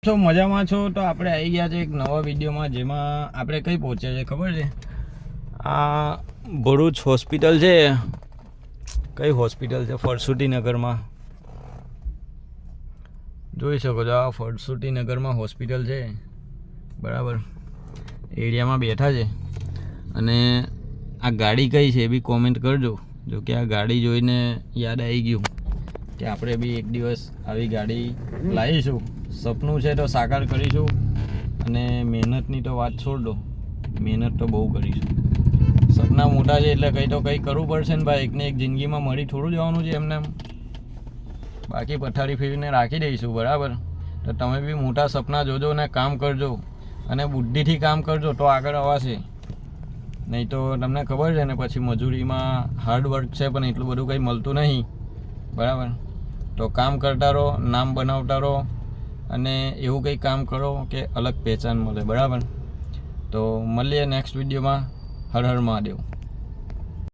છો મજામાં છો? તો આપણે આવી ગયા છે એક નવા વિડીયોમાં, જેમાં આપણે કઈ પહોંચ્યા છે ખબર છે? આ ભરૂચ હોસ્પિટલ છે. કઈ હોસ્પિટલ છે? ફરસુટી નગરમાં જોઈ શકો છો. આ ફરસુટી નગરમાં હોસ્પિટલ છે, બરાબર. એરિયામાં બેઠા છે. અને આ ગાડી કઈ છે એ બી કોમેન્ટ કરજો. જો કે આ ગાડી જોઈને યાદ આવી ગયું કે આપણે બી એક દિવસ આવી ગાડી લાવીશું. સપનું છે તો સાકાર કરીશું. અને મહેનતની તો વાત છોડ દો, મહેનત તો બહુ કરીશું. સપના મોટા છે એટલે કંઈ તો કંઈ કરવું પડશે ને ભાઈ. એકને એક જિંદગીમાં મળી થોડું જવાનું છે એમને. બાકી પથારી ફેરવીને રાખી દઈશું, બરાબર. તો તમે બી મોટા સપના જોજો ને કામ કરજો. અને બુદ્ધિથી કામ કરજો તો આગળ અવાશે. નહીં તો તમને ખબર છે ને, પછી મજૂરીમાં હાર્ડવર્ક છે પણ એટલું બધું કંઈ મળતું નહીં, બરાબર. તો કામ કરતા રહો, નામ બનાવતા રહો. અને એવું કંઈ કામ કરો કે અલગ પહેચાન મળે, બરાબર. તો મળીએ નેક્સ્ટ વિડીયોમાં. હર હર મહાદેવ.